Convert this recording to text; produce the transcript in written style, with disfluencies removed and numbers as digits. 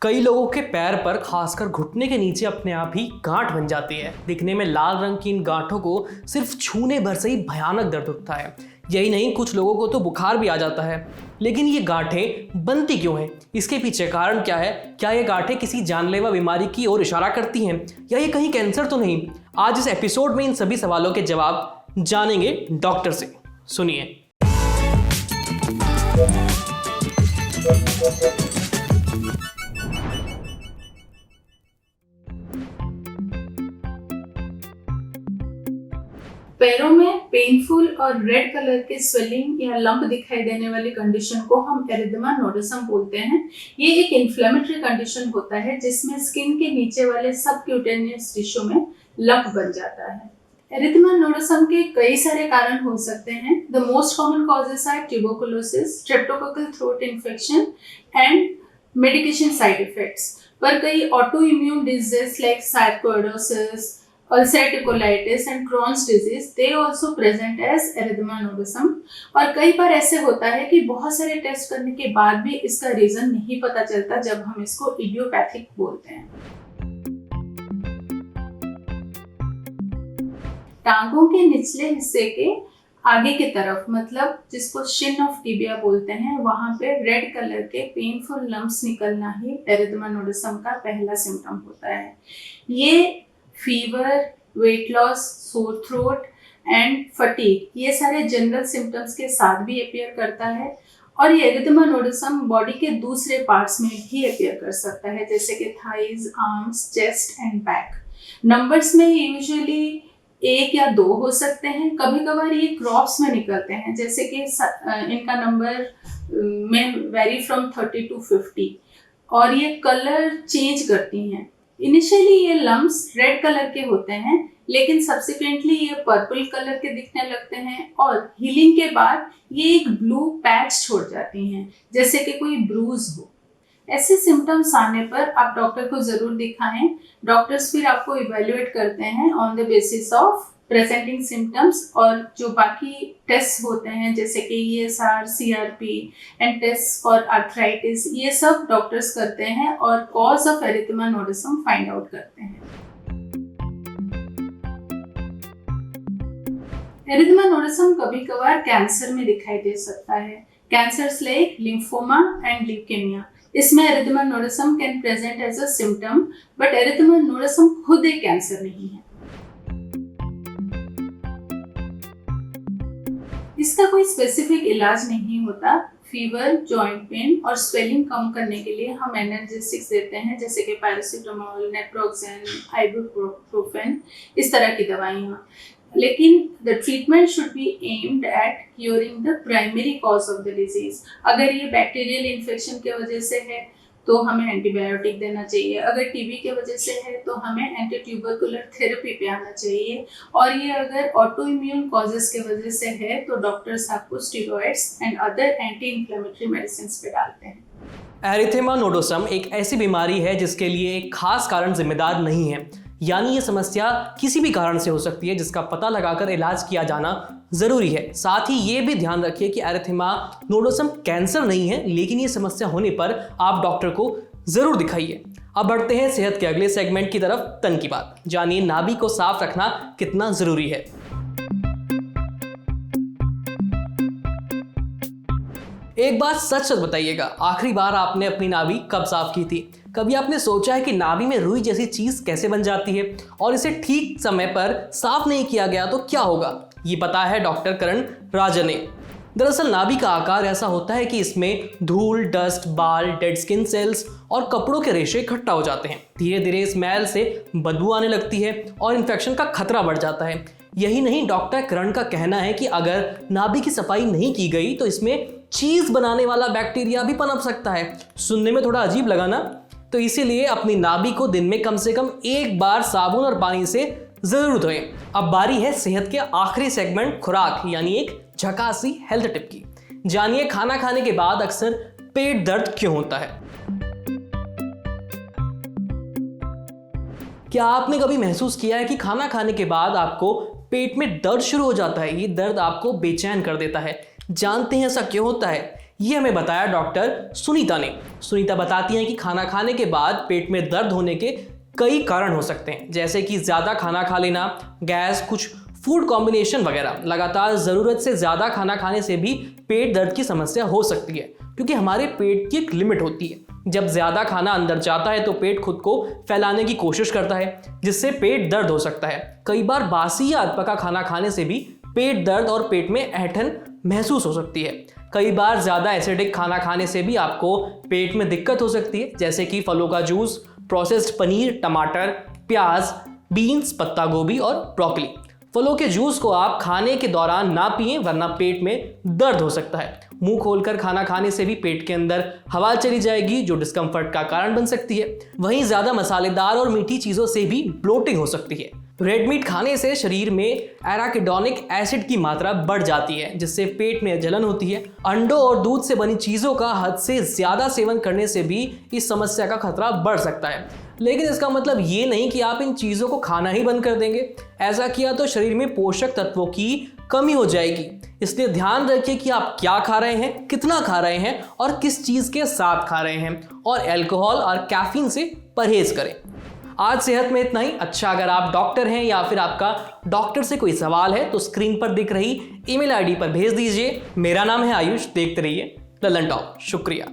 कई लोगों के पैर पर खासकर घुटने के नीचे अपने आप ही गांठ बन जाती है। दिखने में लाल रंग की इन गांठों को सिर्फ छूने भर से ही भयानक दर्द होता है। यही नहीं, कुछ लोगों को तो बुखार भी आ जाता है। लेकिन ये गांठें बनती क्यों हैं? इसके पीछे कारण क्या है? क्या ये गांठें किसी जानलेवा बीमारी की ओर इशारा करती हैं या ये कहीं कैंसर तो नहीं? आज इस एपिसोड में इन सभी सवालों के जवाब जानेंगे डॉक्टर से। सुनिए। पैरों में पेनफुल और रेड कलर के स्वेलिंग या लंप दिखाई देने वाली कंडीशन को हम एरिथेमा नोडोसम बोलते हैं। ये एक इन्फ्लेमेटरी कंडीशन होता है जिसमें स्किन के नीचे वाले सबक्यूटेनियस टिश्यू में लंप बन जाता है। एरिथेमा नोडोसम के कई सारे कारण हो सकते हैं। The most common causes are tuberculosis, streptococcal throat infection and medication side effects. पर कई autoimmune diseases like sarcoidosis, ulcerative colitis and Crohn's disease, they also present as erythema nodosum। और कई बार ऐसे होता है कि बहुत सारे टेस्ट करने के बाद भी इसका रीजन नहीं पता चलता, जब हम इसको इडियोपैथिक बोलते हैं। टांगों के निचले हिस्से के आगे की तरफ, मतलब जिसको शिन ऑफ टिबिया बोलते हैं, वहां पे रेड कलर के पेनफुल लम्प्स निकलना ही एरिथेमा नोडोसम का पहला सिम्टम होता है। ये fever, weight loss, sore throat and fatigue, ये सारे जनरल सिम्टम्स के साथ भी अपीयर करता है। और ये एरिथेमा नोडोसम बॉडी के दूसरे पार्ट्स में भी अपीयर कर सकता है, जैसे कि thighs, arms, chest and back. Numbers में यूजुअली 1 या 2 हो सकते हैं। कभी कभार ये क्रॉप्स में निकलते हैं, जैसे कि इनका नंबर में वेरी फ्रॉम 30 to 50, और ये कलर चेंज करती हैं। इनिशियली ये लम्प्स रेड कलर के होते हैं, लेकिन सब्सिक्वेंटली ये पर्पल कलर के दिखने लगते हैं और हीलिंग के बाद ये एक ब्लू पैच छोड़ जाती हैं, जैसे कि कोई ब्रूज हो। ऐसे सिम्टम्स आने पर आप डॉक्टर को जरूर दिखाएं। डॉक्टर्स फिर आपको इवेल्युएट करते हैं on the basis of presenting symptoms, और जो बाकी टेस्ट होते हैं जैसे कि ESR, CRP and test for arthritis, ये सब डॉक्टर्स करते हैं और cause of erythema nodosum find out करते हैं। एरिथेमा नोडोसम कभी कभार कैंसर में दिखाई दे सकता है। Cancers like lymphoma and leukaemia, इसमें erythema nodosum can present as a symptom, but erythema nodosum खुद एक कैंसर नहीं है। इसका कोई स्पेसिफिक इलाज नहीं होता। फीवर, जॉइंट पेन और स्वेलिंग कम करने के लिए हम एनाल्जेसिक्स देते हैं, जैसे कि पैरासीटामोल, नेप्रोक्सेन, आइबुप्रोफेन, इस तरह की दवाइयाँ। लेकिन the treatment should be aimed at curing the primary cause of the disease. अगर ये बैक्टीरियल इन्फेक्शन की वजह से है तो हमें एंटीबायोटिक देना चाहिए। अगर टीबी की वजह से है तो हमें एंटी ट्यूबरकुलर थेरेपी पे आना चाहिए। और ये अगर ऑटो इम्यून कॉजेस की वजह से है तो डॉक्टर्स आपको steroids and other anti inflammatory medicine पे डालते हैं। एरिथेमा नोडोसम एक ऐसी बीमारी है जिसके लिए एक खास कारण जिम्मेदार नहीं है, यानी ये समस्या किसी भी कारण से हो सकती है जिसका पता लगाकर इलाज किया जाना जरूरी है। साथ ही ये भी ध्यान रखिए कि एरिथेमा नोडोसम कैंसर नहीं है, लेकिन ये समस्या होने पर आप डॉक्टर को जरूर दिखाइए। अब बढ़ते हैं सेहत के अगले सेगमेंट की तरफ, तन की बात। जानिए नाभि को साफ रखना कितना जरूरी है। एक बात सच सच बताइएगा, आखिरी बार आपने अपनी नाभि कब साफ की थी? कभी आपने सोचा है कि नाभि में रुई जैसी चीज कैसे बन जाती है और इसे ठीक समय पर साफ नहीं किया गया तो क्या होगा? ये पता है डॉक्टर करण राजन ने। दरअसल नाभि का आकार ऐसा होता है कि इसमें धूल, डस्ट, बाल, डेड स्किन सेल्स और कपड़ों के रेशे इकट्ठा हो जाते हैं। धीरे धीरे स्मेल से बदबू आने लगती है और इन्फेक्शन का खतरा बढ़ जाता है। यही नहीं, डॉक्टर करण का कहना है कि अगर नाभि की सफाई नहीं की गई तो इसमें चीज बनाने वाला बैक्टीरिया भी पनप सकता है। सुनने में थोड़ा अजीब लगा ना? तो इसीलिए अपनी नाभि को दिन में कम से कम 1 बार साबुन और पानी से जरूर धोएं। अब बारी है सेहत के आखिरी सेगमेंट, खुराक, यानी एक झकासी हेल्थ टिप की। जानिए खाना खाने के बाद अक्सर पेट दर्द क्यों होता है। क्या आपने कभी महसूस किया है कि खाना खाने के बाद आपको पेट में दर्द शुरू हो जाता है? ये दर्द आपको बेचैन कर देता है। जानते हैं ऐसा क्यों होता है? ये हमें बताया डॉक्टर सुनीता ने। सुनीता बताती हैं कि खाना खाने के बाद पेट में दर्द होने के कई कारण हो सकते हैं, जैसे कि ज़्यादा खाना खा लेना, गैस, कुछ फूड कॉम्बिनेशन वगैरह। लगातार ज़रूरत से ज़्यादा खाना खाने से भी पेट दर्द की समस्या हो सकती है, क्योंकि हमारे पेट की एक लिमिट होती है। जब ज़्यादा खाना अंदर जाता है तो पेट खुद को फैलाने की कोशिश करता है, जिससे पेट दर्द हो सकता है। कई बार बासी या अधपका खाना खाने से भी पेट दर्द और पेट में ऐंठन महसूस हो सकती है। कई बार ज़्यादा एसिडिक खाना खाने से भी आपको पेट में दिक्कत हो सकती है, जैसे कि फलों का जूस, प्रोसेस्ड पनीर, टमाटर, प्याज, बीन्स, पत्ता गोभी और ब्रोकली। फलों के जूस को आप खाने के दौरान ना पिएं, वरना पेट में दर्द हो सकता है। मुंह खोलकर खाना खाने से भी पेट के अंदर हवा चली जाएगी, जो डिस्कम्फर्ट का कारण बन सकती है। वहीं ज़्यादा मसालेदार और मीठी चीज़ों से भी ब्लोटिंग हो सकती है। रेड मीट खाने से शरीर में एराकिडोनिक एसिड की मात्रा बढ़ जाती है, जिससे पेट में जलन होती है। अंडों और दूध से बनी चीज़ों का हद से ज़्यादा सेवन करने से भी इस समस्या का खतरा बढ़ सकता है। लेकिन इसका मतलब ये नहीं कि आप इन चीज़ों को खाना ही बंद कर देंगे। ऐसा किया तो शरीर में पोषक तत्वों की कमी हो जाएगी। इसलिए ध्यान रखिए कि आप क्या खा रहे हैं, कितना खा रहे हैं और किस चीज़ के साथ खा रहे हैं, और अल्कोहल और कैफीन से परहेज करें। आज सेहत में इतना ही। अच्छा, अगर आप डॉक्टर हैं या फिर आपका डॉक्टर से कोई सवाल है तो स्क्रीन पर दिख रही ईमेल आईडी पर भेज दीजिए। मेरा नाम है आयुष। देखते रहिए ललन टॉक। शुक्रिया।